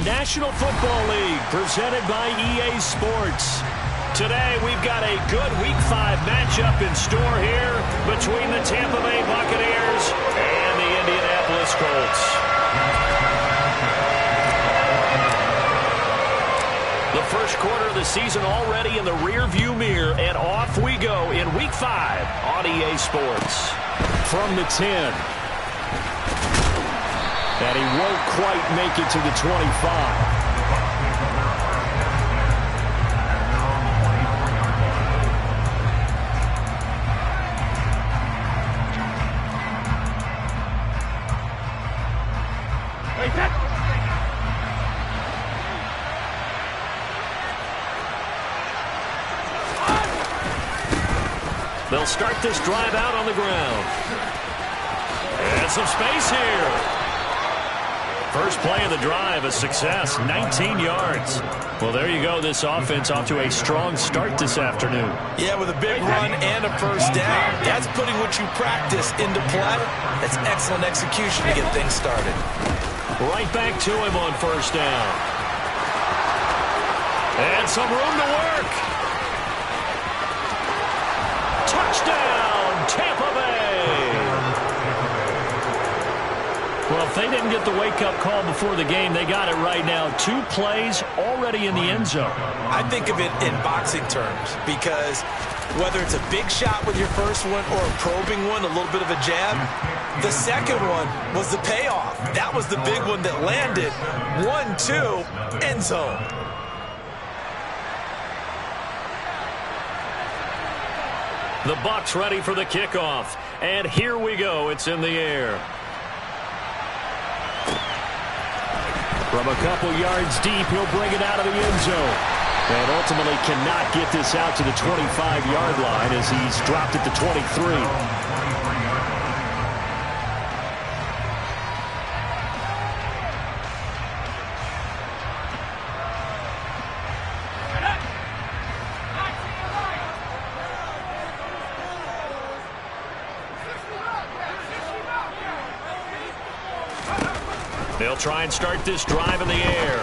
National Football League, presented by EA Sports. Today, we've got a good Week 5 matchup in store here between the Tampa Bay Buccaneers and the Indianapolis Colts. The first quarter of the season already in the rearview mirror, and off we go in Week 5 on EA Sports. From the 10. And he won't quite make it to the 25. They'll start this drive out on the ground. And some space here. First play of the drive, a success, 19 yards. Well, there you go. This offense off to a strong start this afternoon. Yeah, with a big run and a first down. That's putting what you practice into play. That's excellent execution to get things started. Right back to him on first down. And some room to work. Touchdown, Tampa Bay. Well, if they didn't get the wake-up call before the game, they got it right now. 2 plays already in the end zone. I think of it in boxing terms because whether it's a big shot with your first one or a probing one, a little bit of a jab, the second one was the payoff. That was the big one that landed. 1-2, end zone. The Bucs ready for the kickoff. And here we go. It's in the air. From a couple yards deep, he'll bring it out of the end zone. And ultimately cannot get this out to the 25-yard line as he's dropped at the 23. They'll try and start this drive in the air.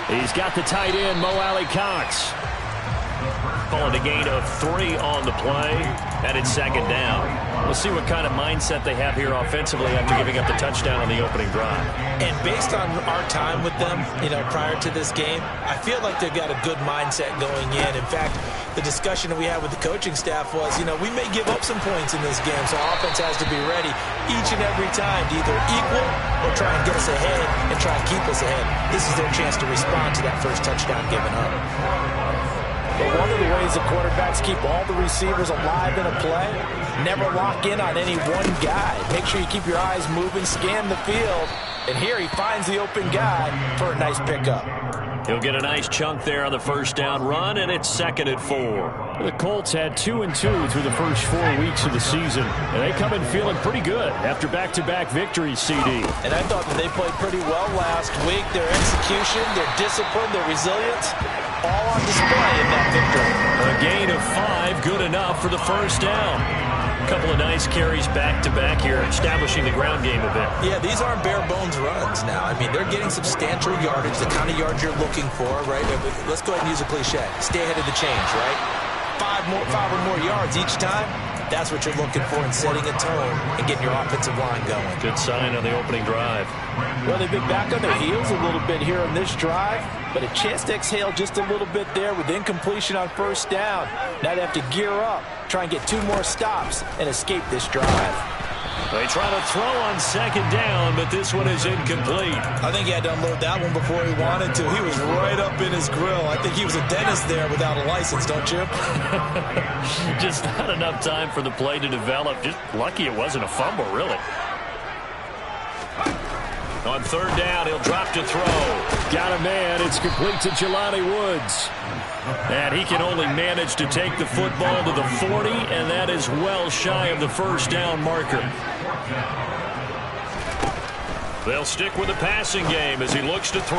He's got the tight end, Mo Alley-Cox. Calling a gain of 3 on the play, and it's second down. We'll see what kind of mindset they have here offensively after giving up the touchdown on the opening drive. And based on our time with them, prior to this game, I feel like they've got a good mindset going in. In fact, the discussion that we had with the coaching staff was, we may give up some points in this game, so offense has to be ready each and every time to either equal or try and get us ahead and try and keep us ahead. This is their chance to respond to that first touchdown given up. But one of the ways the quarterbacks keep all the receivers alive in a play, never lock in on any one guy. Make sure you keep your eyes moving, scan the field, and here he finds the open guy for a nice pickup. He'll get a nice chunk there on the first down run, and it's 2nd and 4. The Colts had 2-2 through the first 4 weeks of the season, and they come in feeling pretty good after back-to-back victories, CD. And I thought that they played pretty well last week. Their execution, their discipline, their resilience, all on display in that victory. A gain of 5, good enough for the first down. A couple of nice carries back-to-back here, establishing the ground game a bit. Yeah, these aren't bare-bones runs now. I mean, they're getting substantial yardage, the kind of yards you're looking for, right? Let's go ahead and use a cliche. Stay ahead of the change, right? 5 or more yards each time. That's what you're looking for in setting a tone and getting your offensive line going. Good sign on the opening drive. Well, they've been back on their heels a little bit here on this drive, but a chance to exhale just a little bit there with incompletion on first down. Now they have to gear up, try and get 2 more stops, and escape this drive. They try to throw on second down, but this one is incomplete. I think he had to unload that one before he wanted to. He was right up in his grill. I think he was a dentist there without a license, don't you? Just not enough time for the play to develop. Just lucky it wasn't a fumble, really. On third down, he'll drop to throw. Got a man. It's complete to Jelani Woods. And he can only manage to take the football to the 40, and that is well shy of the first down marker. They'll stick with the passing game as he looks to throw.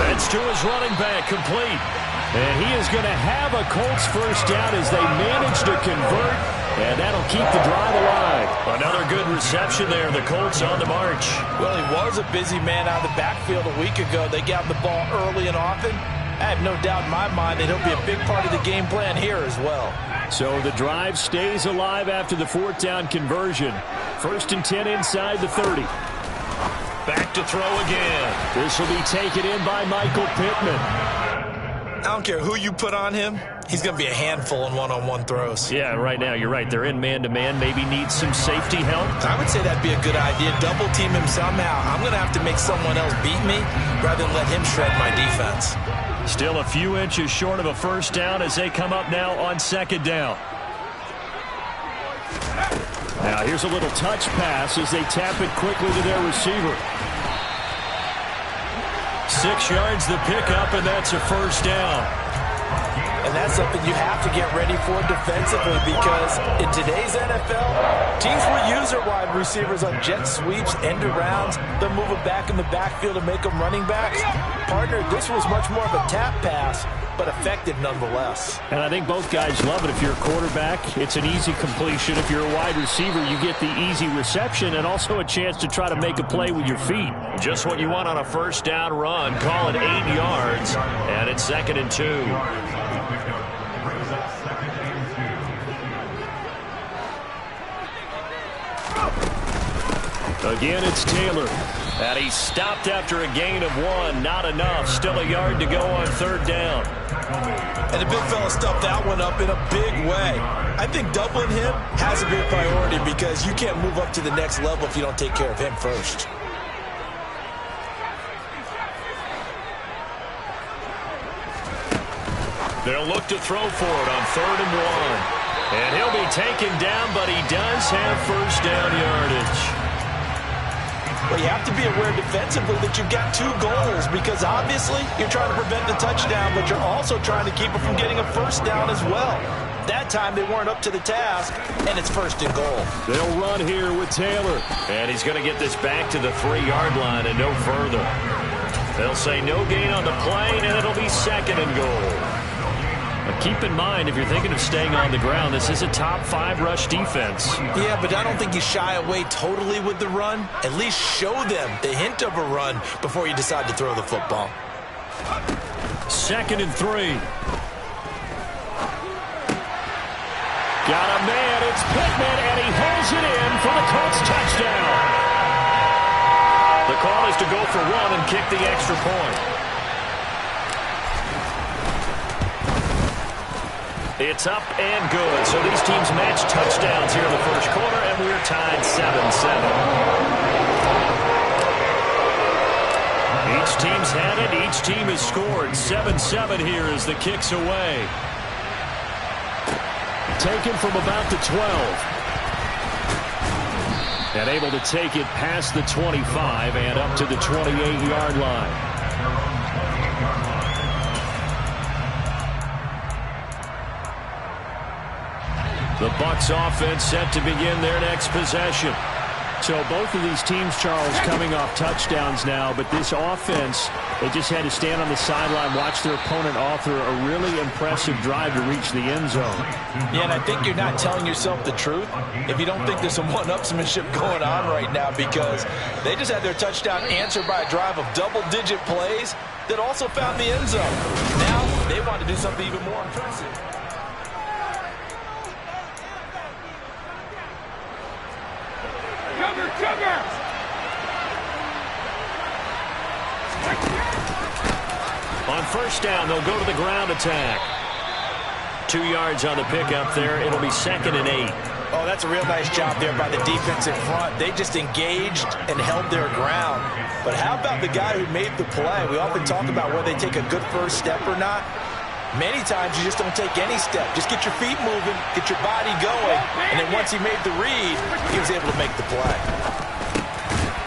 That's to his running back, complete. And he is going to have a Colts first down as they manage to convert, and that'll keep the drive alive. Another good reception there. The Colts on the march. Well, he was a busy man out of the backfield a week ago. They got him the ball early and often. I have no doubt in my mind that he'll be a big part of the game plan here as well. So the drive stays alive after the fourth down conversion. 1st and 10 inside the 30. Back to throw again. This will be taken in by Michael Pittman. I don't care who you put on him. He's going to be a handful in one-on-one throws. Yeah, right now, you're right. They're in man-to-man. Maybe need some safety help. I would say that'd be a good idea. Double team him somehow. I'm going to have to make someone else beat me rather than let him shred my defense. Still a few inches short of a first down as they come up now on 2nd down. Now here's a little touch pass as they tap it quickly to their receiver. 6 yards the pickup, and that's a first down. And that's something you have to get ready for defensively, because in today's NFL, teams will use their wide receivers on jet sweeps, end arounds. They'll move them back in the backfield and make them running backs. Partner, this was much more of a tap pass, but effective nonetheless. And I think both guys love it. If you're a quarterback, it's an easy completion. If you're a wide receiver, you get the easy reception and also a chance to try to make a play with your feet. Just what you want on a first down run. Call it 8 yards, and it's 2nd and 2. Again, it's Taylor. And he stopped after a gain of 1. Not enough. Still a yard to go on 3rd down. And the big fella stuffed that one up in a big way. I think doubling him has to be a priority, because you can't move up to the next level if you don't take care of him first. They'll look to throw for it on 3rd and 1. And he'll be taken down, but he does have first down yardage. Well, you have to be aware defensively that you've got 2 goals, because obviously you're trying to prevent the touchdown, but you're also trying to keep it from getting a first down as well. That time they weren't up to the task, and it's 1st and goal. They'll run here with Taylor. And he's going to get this back to the 3-yard line and no further. They'll say no gain on the play, and it'll be 2nd and goal. But keep in mind, if you're thinking of staying on the ground, this is a top 5 rush defense. Yeah, but I don't think you shy away totally with the run. At least show them the hint of a run before you decide to throw the football. 2nd and 3. Got a man, it's Pittman, and he holds it in for the Colts touchdown. The call is to go for 1 and kick the extra point. It's up and good. So these teams match touchdowns here in the first quarter, and we're tied 7-7. Each team's had it. Each team has scored. 7-7 here as the kick's away. Taken from about the 12. And able to take it past the 25 and up to the 28-yard line. The Bucs offense set to begin their next possession. So both of these teams, Charles, coming off touchdowns now, but this offense, they just had to stand on the sideline, watch their opponent author a really impressive drive to reach the end zone. Yeah, and I think you're not telling yourself the truth if you don't think there's some one-upsmanship going on right now, because they just had their touchdown answered by a drive of double-digit plays that also found the end zone. Now they want to do something even more impressive. On first down, they'll go to the ground attack. 2 yards on the pickup there. It'll be 2nd and 8. Oh, that's a real nice job there by the defense in front. They just engaged and held their ground. But how about the guy who made the play? We often talk about whether they take a good first step or not. Many times you just don't take any step. Just get your feet moving, get your body going, and then once he made the read, he was able to make the play.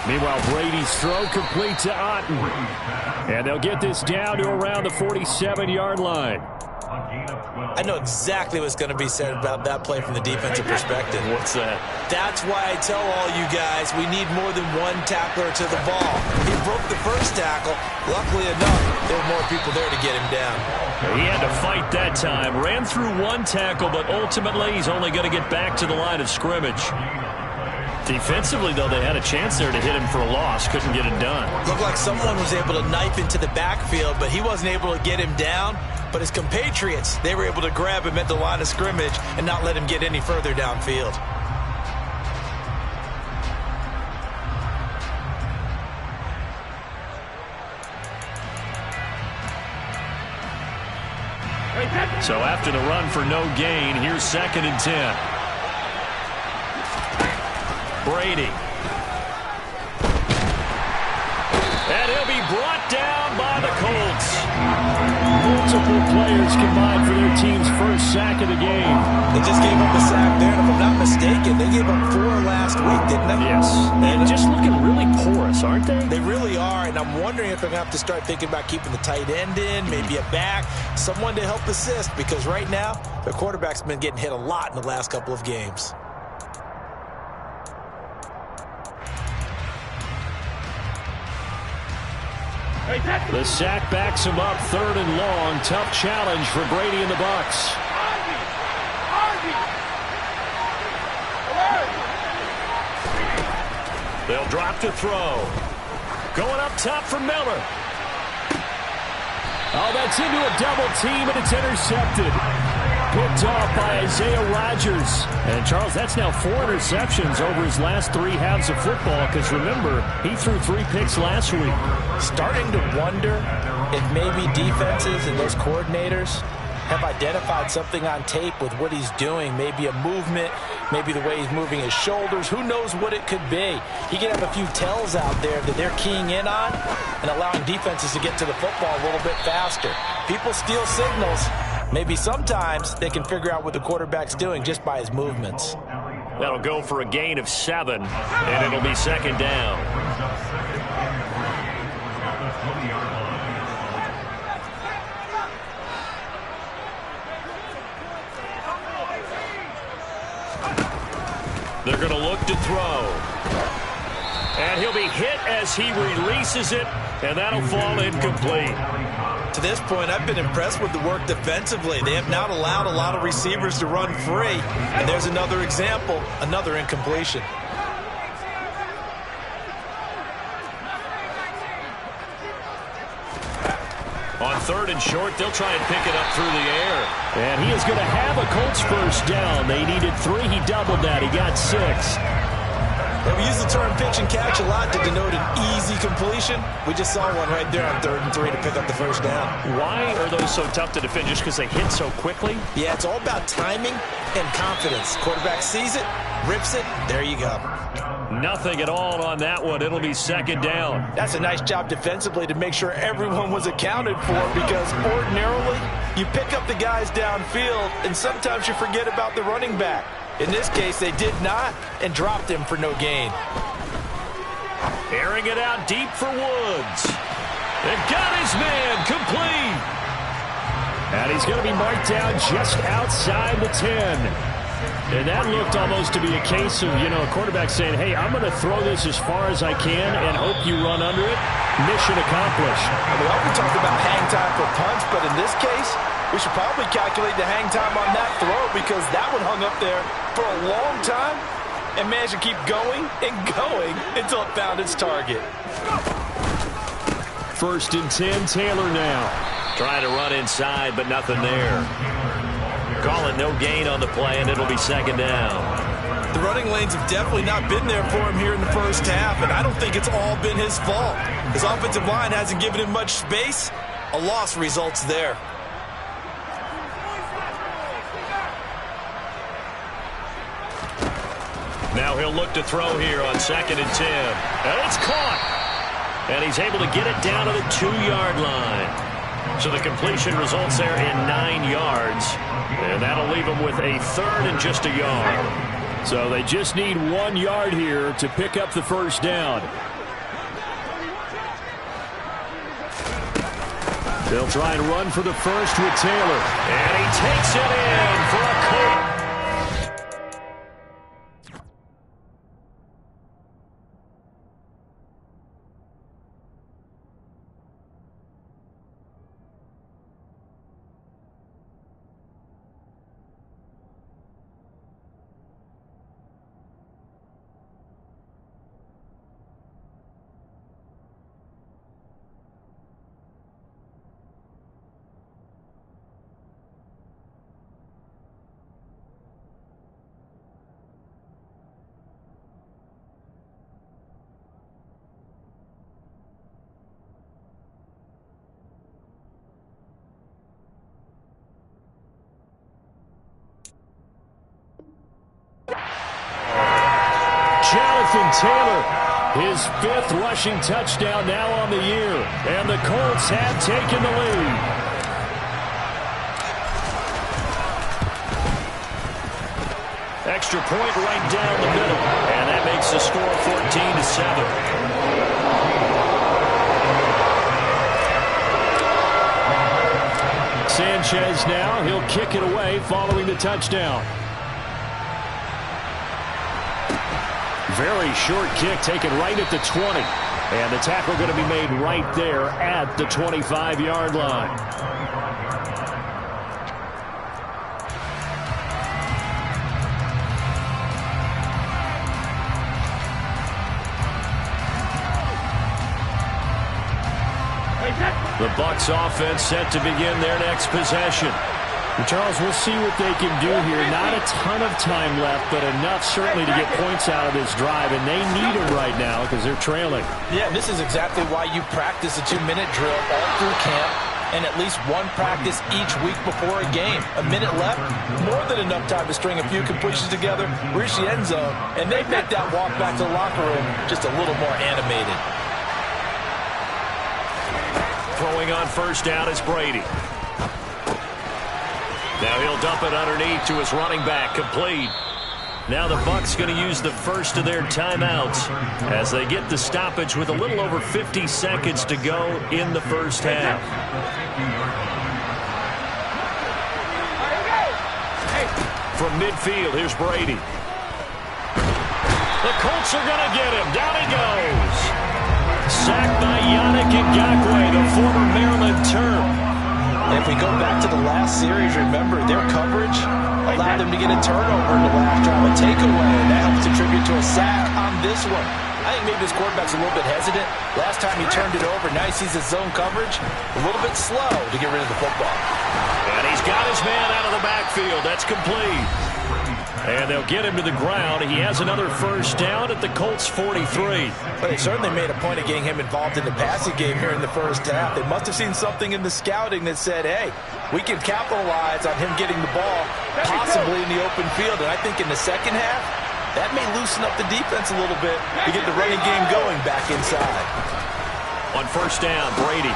Meanwhile, Brady's throw complete to Otten. And they'll get this down to around the 47-yard line. I know exactly what's going to be said about that play from the defensive perspective. What's that? That's why I tell all you guys we need more than one tackler to the ball. He broke the first tackle. Luckily enough, there were more people there to get him down. He had to fight that time. Ran through one tackle, but ultimately he's only going to get back to the line of scrimmage. Defensively, though, they had a chance there to hit him for a loss. Couldn't get it done. Looked like someone was able to knife into the backfield, but he wasn't able to get him down. But his compatriots, they were able to grab him at the line of scrimmage and not let him get any further downfield. So after the run for no gain, here's 2nd and 10. Brady. And he'll be brought down by the Colts. Multiple players combined for their team's first sack of the game. They just gave up a sack there, and if I'm not mistaken, they gave up 4 last week, didn't they? Yes. And just looking really porous, aren't they? They really are, and I'm wondering if they're going to have to start thinking about keeping the tight end in, maybe a back, someone to help assist, because right now, their quarterback's been getting hit a lot in the last couple of games. The sack backs him up, 3rd and long. Tough challenge for Brady and the Bucs. They'll drop to throw. Going up top for Miller. Oh, that's into a double team, and it's intercepted. Picked off by Isaiah Rodgers. And, Charles, that's now 4 interceptions over his last 3 halves of football, because, remember, he threw 3 picks last week. Starting to wonder if maybe defenses and those coordinators have identified something on tape with what he's doing. Maybe a movement, maybe the way he's moving his shoulders. Who knows what it could be? He could have a few tells out there that they're keying in on and allowing defenses to get to the football a little bit faster. People steal signals. Maybe sometimes they can figure out what the quarterback's doing just by his movements. That'll go for a gain of 7, and it'll be 2nd down. They're going to look to throw. And he'll be hit as he releases it, and that'll fall incomplete. To this point, I've been impressed with the work defensively. They have not allowed a lot of receivers to run free. And there's another example, another incompletion. On 3rd and short, they'll try and pick it up through the air. And he is going to have a Colts first down. They needed 3. He doubled that. He got 6. Yeah, we use the term pitch and catch a lot to denote an easy completion. We just saw one right there on 3rd and 3 to pick up the first down. Why are those so tough to defend? Just because they hit so quickly? Yeah, it's all about timing and confidence. Quarterback sees it, rips it, there you go. Nothing at all on that one. It'll be 2nd down. That's a nice job defensively to make sure everyone was accounted for, because ordinarily you pick up the guys downfield and sometimes you forget about the running back. In this case, they did not and dropped him for no gain. Airing it out deep for Woods. And got his man complete. And he's going to be marked down just outside the 10. And that looked almost to be a case of, a quarterback saying, hey, I'm going to throw this as far as I can and hope you run under it. Mission accomplished. We often talk about hang time for punts, but in this case, we should probably calculate the hang time on that throw, because that one hung up there for a long time and managed to keep going and going until it found its target. 1st and 10, Taylor now. Trying to run inside, but nothing there. Call it no gain on the play, and it'll be 2nd down. The running lanes have definitely not been there for him here in the first half, and I don't think it's all been his fault. His offensive line hasn't given him much space. A loss results there. Now he'll look to throw here on 2nd and 10. And it's caught. And he's able to get it down to the 2-yard line. So the completion results there in 9 yards. And that'll leave him with a 3rd and just a yard. So they just need 1 yard here to pick up the first down. They'll try and run for the first with Taylor. And he takes it in for a Colt. Jonathan Taylor, his 5th rushing touchdown now on the year, and the Colts have taken the lead. Extra point right down the middle, and that makes the score 14-7. Sanchez now, he'll kick it away following the touchdown. Very short kick taken right at the 20. And the tackle going to be made right there at the 25-yard line. The Bucs offense set to begin their next possession. Charles, we'll see what they can do here. Not a ton of time left, but enough certainly to get points out of this drive, and they need them right now because they're trailing. Yeah, this is exactly why you practice a 2-minute drill all through camp and at least one practice each week before a game. A minute left, more than enough time to string a few completions together, reach the end zone, and they make that walk back to the locker room just a little more animated. Throwing on first down is Brady. Now he'll dump it underneath to his running back, complete. Now the Bucs going to use the first of their timeouts as they get the stoppage with a little over 50 seconds to go in the first half. From midfield, here's Brady. The Colts are going to get him. Down he goes. Sacked by Yannick Ngakoue, the former Maryland Terp. And if we go back to the last series, remember, their coverage allowed them to get a turnover in the last drive, a takeaway, and that helps contribute to a sack on this one. I think maybe this quarterback's a little bit hesitant. Last time he turned it over, now he sees his zone coverage a little bit slow to get rid of the football. And he's got his man out of the backfield. That's complete. And they'll get him to the ground. He has another first down at the Colts 43. But they certainly made a point of getting him involved in the passing game here in the first half. They must have seen something in the scouting that said, hey, we can capitalize on him getting the ball possibly in the open field. And I think in the second half, that may loosen up the defense a little bit to get the running game going back inside. On first down, Brady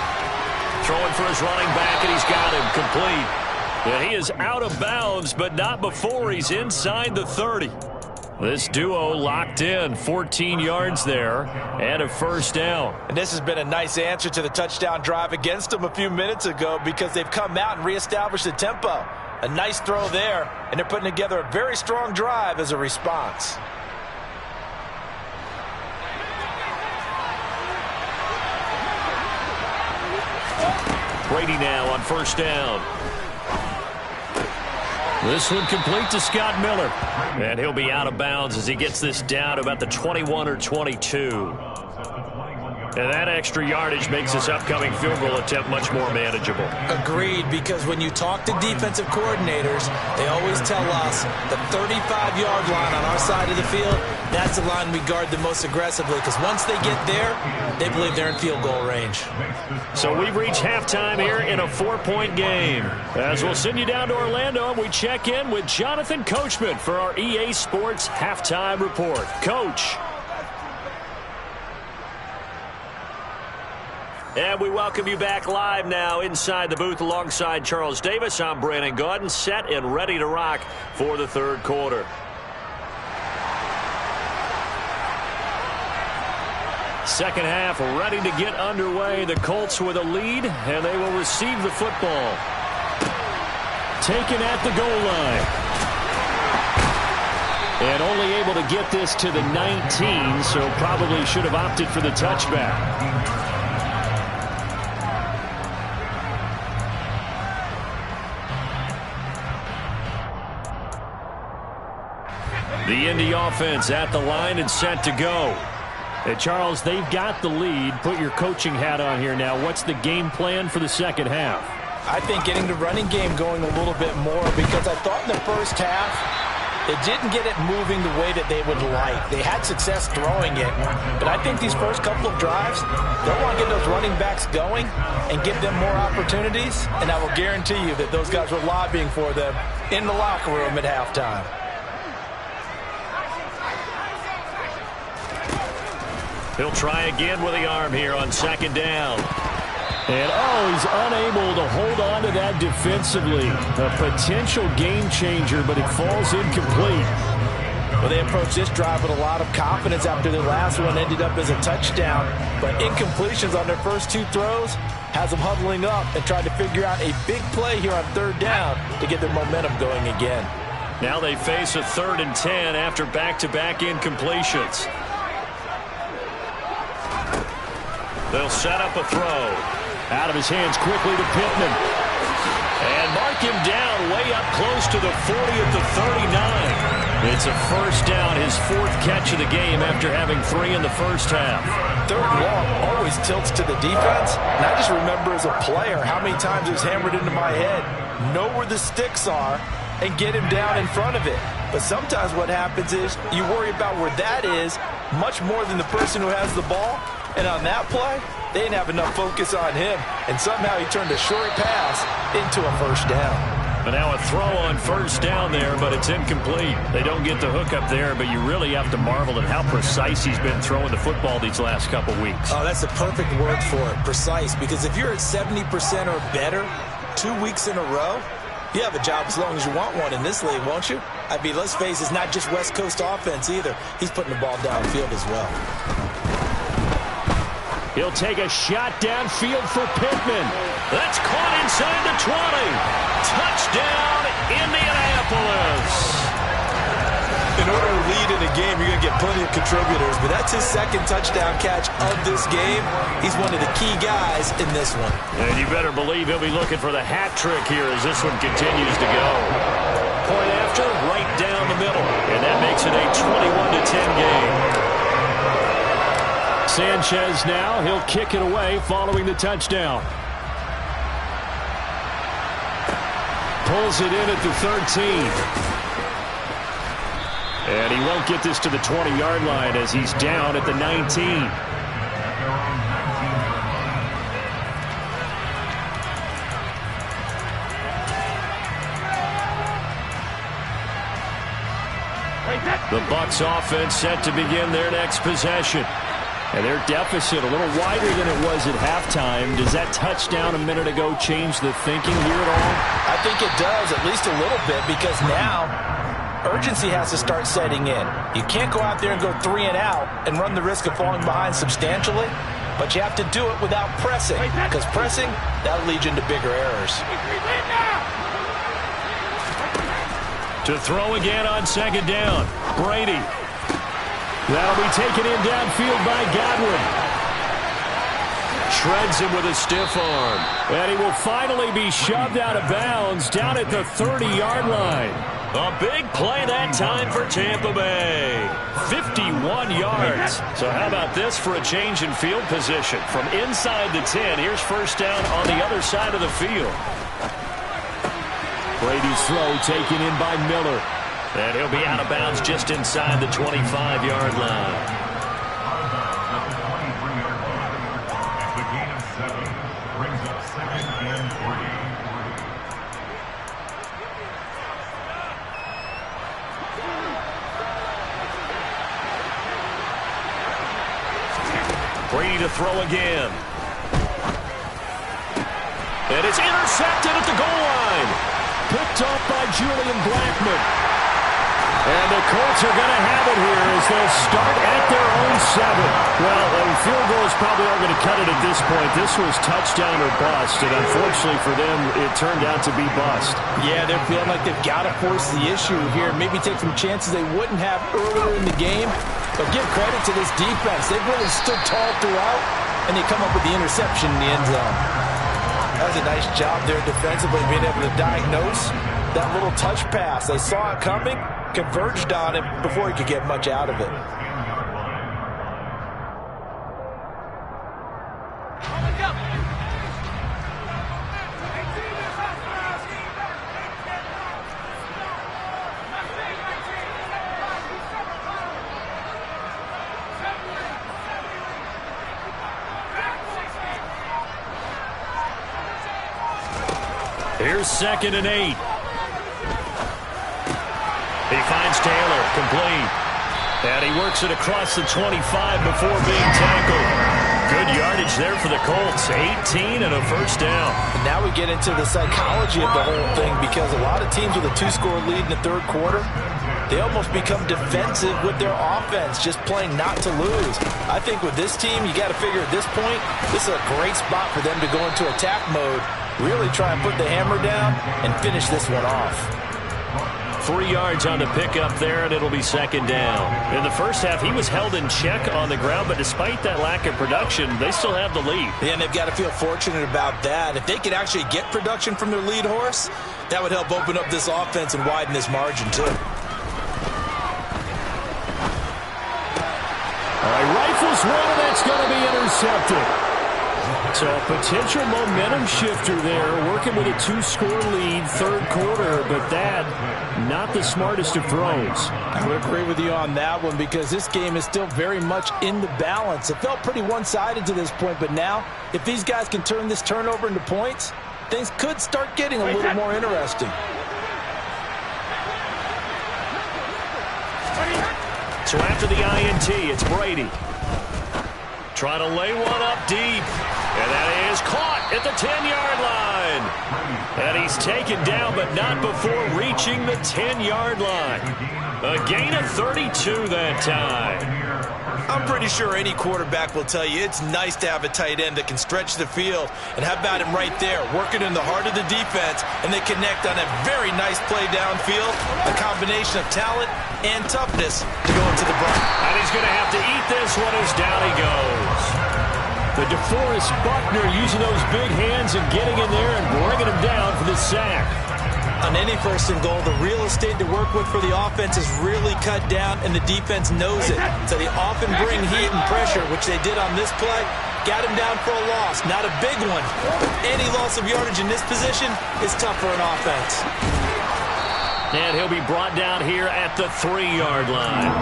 throwing for his running back, and he's got him complete. Yeah, he is out of bounds, but not before he's inside the 30. This duo locked in, 14 yards there, and a first down. And this has been a nice answer to the touchdown drive against them a few minutes ago because they've come out and reestablished the tempo. A nice throw there, and they're putting together a very strong drive as a response. Brady now on first down. This one complete to Scott Miller. And he'll be out of bounds as he gets this down about the 21 or 22. And that extra yardage makes this upcoming field goal attempt much more manageable. Agreed, because when you talk to defensive coordinators, they always tell us the 35-yard line on our side of the field, that's the line we guard the most aggressively, because once they get there, they believe they're in field goal range. So we've reached halftime here in a 4-point game. As we'll send you down to Orlando, we check in with Jonathan Coachman for our EA Sports Halftime Report. Coach. And we welcome you back live now inside the booth alongside Charles Davis. I'm Brandon Gaudin, set and ready to rock for the third quarter. Second half ready to get underway. The Colts with a lead, and they will receive the football. Taken at the goal line. And only able to get this to the 19, so probably should have opted for the touchback. The Indy offense at the line and set to go. Hey, Charles, they've got the lead. Put your coaching hat on here now. What's the game plan for the second half? I think getting the running game going a little bit more, because I thought in the first half they didn't get it moving the way that they would like. They had success throwing it, but I think these first couple of drives, they'll want to get those running backs going and give them more opportunities, and I will guarantee you that those guys were lobbying for them in the locker room at halftime. He'll try again with the arm here on second down. And, he's unable to hold on to that defensively. A potential game changer, but it falls incomplete. Well, they approached this drive with a lot of confidence after their last one ended up as a touchdown. But incompletions on their first two throws has them huddling up and trying to figure out a big play here on third down to get their momentum going again. Now they face a 3rd and 10 after back-to-back incompletions. They'll set up a throw. Out of his hands quickly to Pittman. And mark him down way up close to the 40 at the 39. It's a first down, his 4th catch of the game after having 3 in the first half. Third and long always tilts to the defense. And I just remember as a player how many times it was hammered into my head. Know where the sticks are and get him down in front of it. But sometimes what happens is you worry about where that is much more than the person who has the ball. And on that play, they didn't have enough focus on him. And somehow he turned a short pass into a first down. But now a throw on first down there, but it's incomplete. They don't get the hook up there, but you really have to marvel at how precise he's been throwing the football these last couple weeks. Oh, that's the perfect word for it, precise. Because if you're at 70% or better 2 weeks in a row, you have a job as long as you want one in this league, won't you? I mean, let's face it, it's not just West Coast offense either. He's putting the ball downfield as well. He'll take a shot downfield for Pittman. That's caught inside the 20. Touchdown, Indianapolis. In order to lead in a game, you're going to get plenty of contributors, but that's his 2nd touchdown catch of this game. He's one of the key guys in this one. And you better believe he'll be looking for the hat trick here as this one continues to go. Point after, right down the middle. And that makes it a 21-10 game. Sanchez now, he'll kick it away following the touchdown. Pulls it in at the 13. And he won't get this to the 20-yard line as he's down at the 19. The Bucs offense set to begin their next possession. And their deficit a little wider than it was at halftime. Does that touchdown a minute ago change the thinking here at all? I think it does, at least a little bit, because now urgency has to start setting in. You can't go out there and go 3 and out and run the risk of falling behind substantially, but you have to do it without pressing, because pressing, that'll lead you into bigger errors. To throw again on second down, Brady. That'll be taken in downfield by Godwin. Shreds him with a stiff arm. And he will finally be shoved out of bounds down at the 30-yard line. A big play that time for Tampa Bay. 51 yards. So how about this for a change in field position? From inside the 10, here's first down on the other side of the field. Brady's throw taken in by Miller. And he'll be out of bounds just inside the 25-yard line. Brady to throw again. And it's intercepted at the goal line. Picked off by Julian Blackmon. And the Colts are going to have it here as they'll start at their own 7. Well, field goals probably aren't going to cut it at this point. This was touchdown or bust, and unfortunately for them, it turned out to be bust. Yeah, they're feeling like they've got to force the issue here. Maybe take some chances they wouldn't have earlier in the game. But give credit to this defense. They've really stood tall throughout, and they come up with the interception in the end zone. That was a nice job there defensively, being able to diagnose that little touch pass. They saw it coming, converged on it before he could get much out of it. Here's 2nd and 8. He finds Taylor, complete. And he works it across the 25 before being tackled. Good yardage there for the Colts. 18 and a first down. And now we get into the psychology of the whole thing, because a lot of teams with a 2-score lead in the third quarter, they almost become defensive with their offense, just playing not to lose. I think with this team, you got to figure at this point, this is a great spot for them to go into attack mode, really try and put the hammer down and finish this one off. 3 yards on the pickup there, and it'll be 2nd down. In the first half, he was held in check on the ground, but despite that lack of production, they still have the lead. Yeah, and they've got to feel fortunate about that. If they could actually get production from their lead horse, that would help open up this offense and widen this margin, too. All right, rifles one, and that's going to be intercepted. So a potential momentum shifter there, working with a 2-score lead, third quarter, but that, not the smartest of throws. I would agree with you on that one, because this game is still very much in the balance. It felt pretty one-sided to this point, but now, if these guys can turn this turnover into points, things could start getting a little more interesting. So after the INT, it's Brady. Trying to lay one up deep. And that is caught at the 10-yard line. And he's taken down, but not before reaching the 10-yard line. A gain of 32 that time. I'm pretty sure any quarterback will tell you it's nice to have a tight end that can stretch the field. And how about him right there, working in the heart of the defense, and they connect on a very nice play downfield, a combination of talent and toughness to go into the break. And he's going to have to eat this one as down he goes. The DeForest Buckner using those big hands and getting in there and bringing him down for the sack. On any 1st and goal, the real estate to work with for the offense is really cut down, and the defense knows it. So they often bring heat and pressure, which they did on this play. Got him down for a loss. Not a big one. Any loss of yardage in this position is tough for an offense. And he'll be brought down here at the 3-yard line.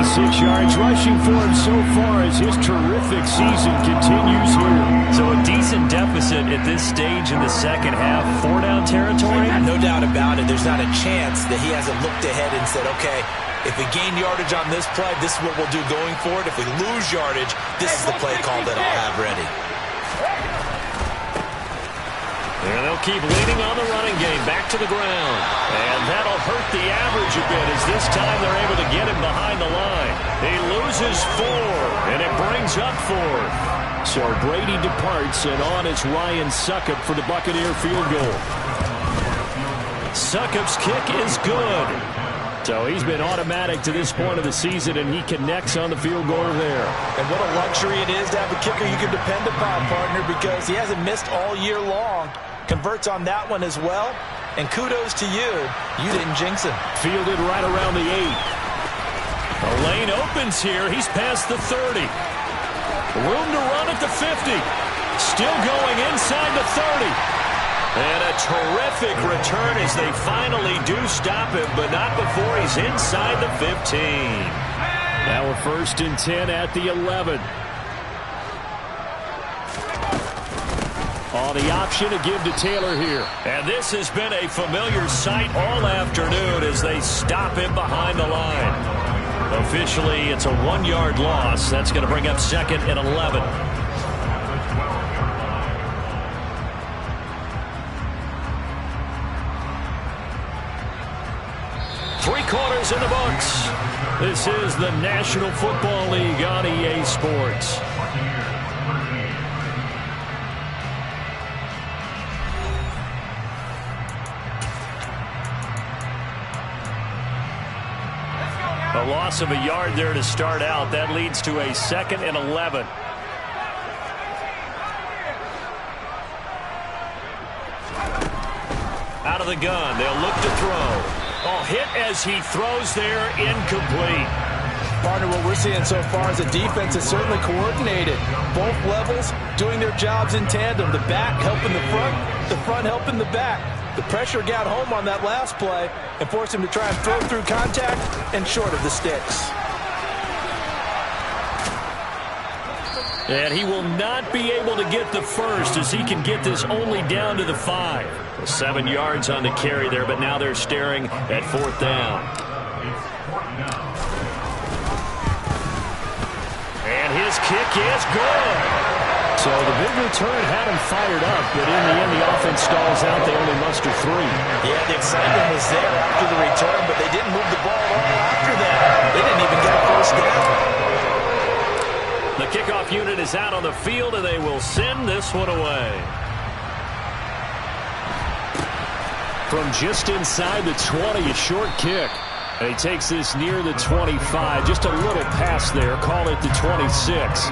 86 yards rushing for him so far as his terrific season continues here. So a decent deficit at this stage in the second half. 4-down territory? No doubt about it. There's not a chance that he hasn't looked ahead and said, okay, if we gain yardage on this play, this is what we'll do going forward. If we lose yardage, this is the play call that I'll have ready. And they'll keep leaning on the running game back to the ground. And that'll hurt the average a bit as this time they're able to get him behind the line. He loses 4, and it brings up 4. So Brady departs, and on is Ryan Succop for the Buccaneer field goal. Succop's kick is good. So he's been automatic to this point of the season, and he connects on the field goal there. And what a luxury it is to have a kicker you can depend upon, partner, because he hasn't missed all year long. Converts on that one as well. And kudos to you. You didn't jinx him. Fielded right around the 8. The lane opens here. He's past the 30. Room to run at the 50. Still going inside the 30. And a terrific return as they finally do stop him, but not before he's inside the 15. Now a 1st and 10 at the 11. On the option to give to Taylor here. And this has been a familiar sight all afternoon as they stop him behind the line. Officially, it's a 1-yard loss. That's going to bring up 2nd and 11. quarters in the books. This is the National Football League on EA Sports. A loss of a yard there to start out. That leads to a 2nd and 11. Out of the gun. They'll look to throw. Oh, hit as he throws there. Incomplete. Partner, what we're seeing so far is the defense is certainly coordinated. Both levels doing their jobs in tandem. The back helping the front helping the back. The pressure got home on that last play and forced him to try and throw through contact and short of the sticks. And he will not be able to get the first as he can get this only down to the 5. 7 yards on the carry there, but now they're staring at 4th down. And his kick is good. So the big return had him fired up, but in the end the offense stalls out. They only muster 3. Yeah, the excitement was there after the return, but they didn't move the ball at all after that. They didn't even get a first down. The kickoff unit is out on the field, and they will send this one away. From just inside the 20, a short kick. And he takes this near the 25. Just a little pass there. Call it the 26.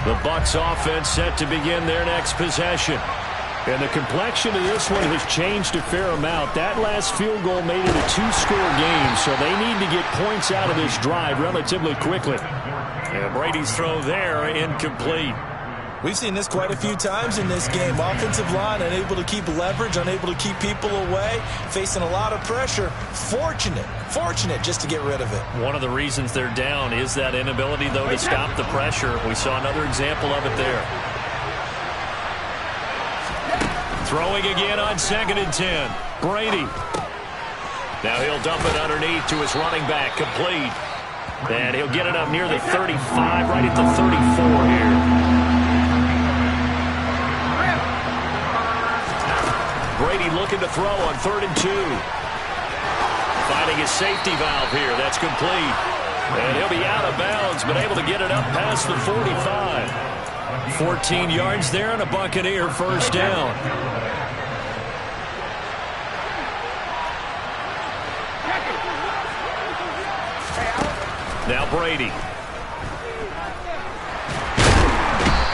The Bucs offense set to begin their next possession. And the complexion of this one has changed a fair amount. That last field goal made it a 2-score game, so they need to get points out of this drive relatively quickly. And Brady's throw there, incomplete. We've seen this quite a few times in this game. Offensive line unable to keep leverage, unable to keep people away, facing a lot of pressure. Fortunate just to get rid of it. One of the reasons they're down is that inability, though, to stop the pressure. We saw another example of it there. Throwing again on 2nd and 10. Brady. Now he'll dump it underneath to his running back. Complete. And he'll get it up near the 35, right at the 34 here. Brady looking to throw on 3rd and 2. Finding his safety valve here. That's complete. And he'll be out of bounds, but able to get it up past the 45. 14 yards there and a Buccaneer first down. Now Brady.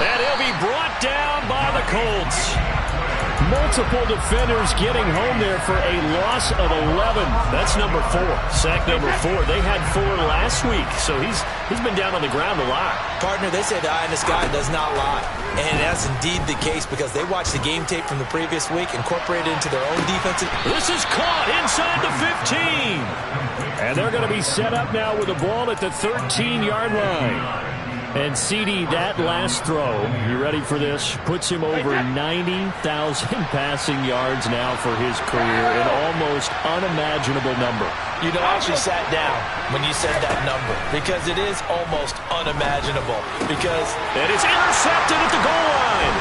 And he'll be brought down by the Colts. Multiple defenders getting home there for a loss of 11. That's number 4. Sack number 4. They had 4 last week, so he's been down on the ground a lot. Partner, they say the eye in the sky does not lie. And that's indeed the case because they watched the game tape from the previous week, incorporated into their own defensive. This is caught inside the 15. And they're going to be set up now with the ball at the 13-yard line. And CD, that last throw, you ready for this? Puts him over 90,000 passing yards now for his career, an almost unimaginable number. You know, I actually sat down when you said that number because it is almost unimaginable. Because it is intercepted at the goal line.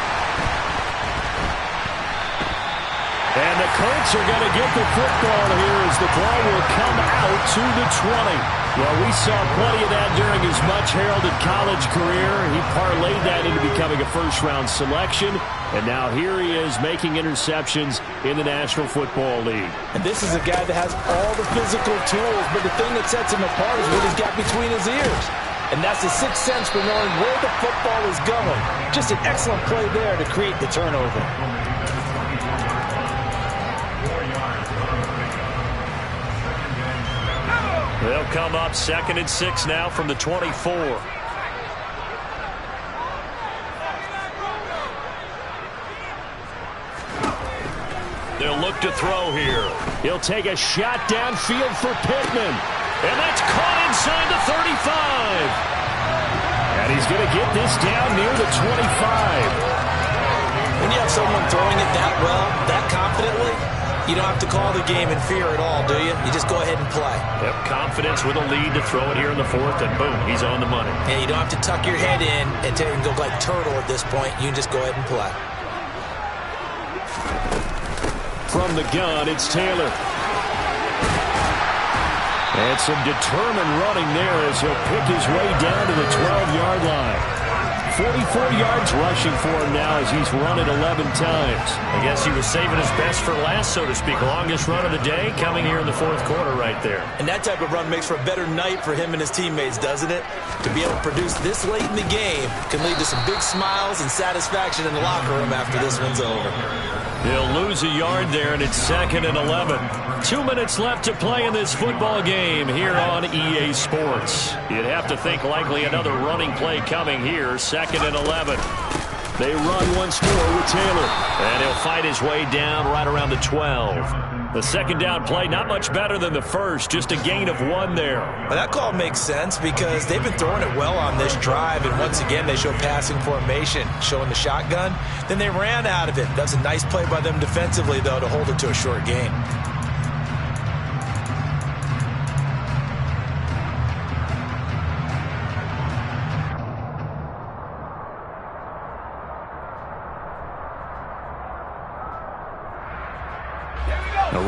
And the Colts are going to get the football here as the ball will come out to the 20. Well, we saw plenty of that during his much-heralded college career. He parlayed that into becoming a first-round selection. And now here he is making interceptions in the National Football League. And this is a guy that has all the physical tools, but the thing that sets him apart is what he's got between his ears. And that's the sixth sense for knowing where the football is going. Just an excellent play there to create the turnover. They'll come up 2nd and 6 now from the 24. They'll look to throw here. He'll take a shot downfield for Pittman. And that's caught inside the 35. And he's going to get this down near the 25. When you have someone throwing it that well, that confidently, You don't have to call the game in fear at all, do you? You just go ahead and play. Yep, confidence with a lead to throw it here in the fourth, and boom, he's on the money. Yeah, you don't have to tuck your head in and go like turtle at this point. You can just go ahead and play. From the gun, it's Taylor. And some determined running there as he'll pick his way down to the 12-yard line. 44 yards rushing for him now as he's run it 11 times. I guess he was saving his best for last, so to speak. Longest run of the day coming here in the fourth quarter right there. And that type of run makes for a better night for him and his teammates, doesn't it? To be able to produce this late in the game can lead to some big smiles and satisfaction in the locker room after this one's over. He'll lose a yard there, and it's 2nd and 11. 2 minutes left to play in this football game here on EA Sports. You'd have to think likely another running play coming here, 2nd and 11. They run once more with Taylor, and he'll fight his way down right around the 12. The second down play, not much better than the first, just a gain of 1 there. Well, that call makes sense because they've been throwing it well on this drive, and once again they show passing formation, showing the shotgun. Then they ran out of it. That's a nice play by them defensively, though, to hold it to a short gain.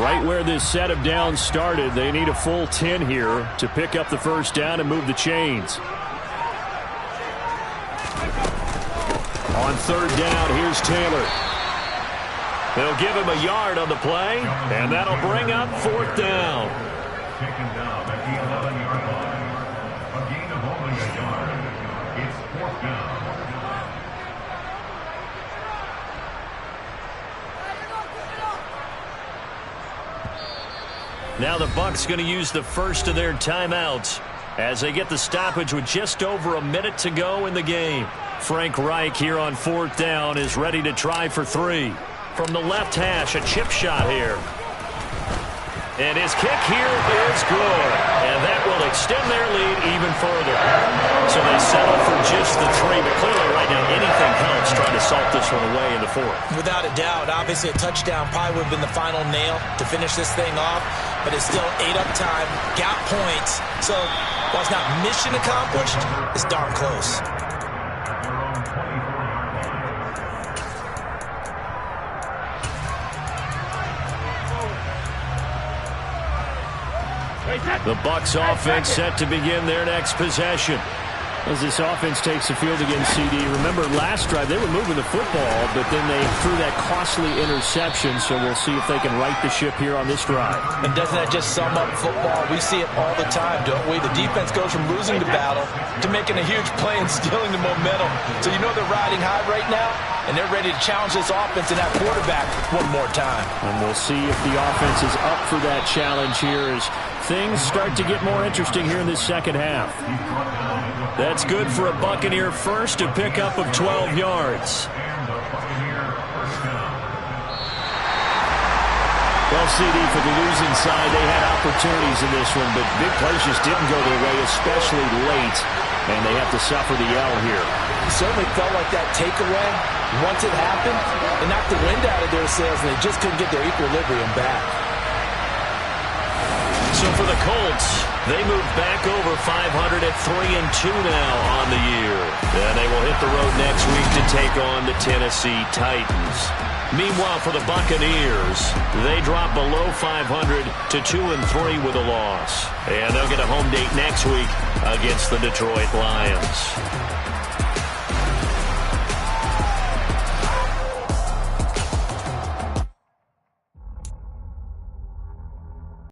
Right where this set of downs started, they need a full 10 here to pick up the first down and move the chains. On third down, here's Taylor. They'll give him a yard on the play, and that'll bring up fourth down. Second down at the 11-yard line. A gain of only a yard. It's fourth down. Now the Bucs going to use the first of their timeouts as they get the stoppage with just over a minute to go in the game. Frank Reich here on fourth down is ready to try for 3. From the left hash, a chip shot here. And his kick here is good. And that will extend their lead even further. So they settle for just the 3. But clearly right now anything helps trying to salt this one away in the fourth. Without a doubt, obviously a touchdown probably would have been the final nail to finish this thing off. But it's still 8 up time, got points. So while it's not mission accomplished, it's darn close. The Bucs offense set to begin their next possession. As this offense takes the field against CD. Remember last drive they were moving the football, but then they threw that costly interception, so we'll see if they can right the ship here on this drive. And doesn't that just sum up football? We see it all the time, don't we? The defense goes from losing the battle to making a huge play and stealing the momentum. So you know they're riding high right now, and they're ready to challenge this offense and that quarterback one more time. And we'll see if the offense is up for that challenge here as things start to get more interesting here in this second half. That's good for a Buccaneer first to pick up of 12 yards. Well, CD, for the losing side, they had opportunities in this one, but big plays just didn't go their way, especially late, and they have to suffer the L here. It certainly felt like that takeaway, once it happened, it knocked the wind out of their sails, and they just couldn't get their equilibrium back. So for the Colts, they move back over 500 at 3-2 now on the year. And they will hit the road next week to take on the Tennessee Titans. Meanwhile, for the Buccaneers, they drop below 500 to 2-3 with a loss. And they'll get a home date next week against the Detroit Lions.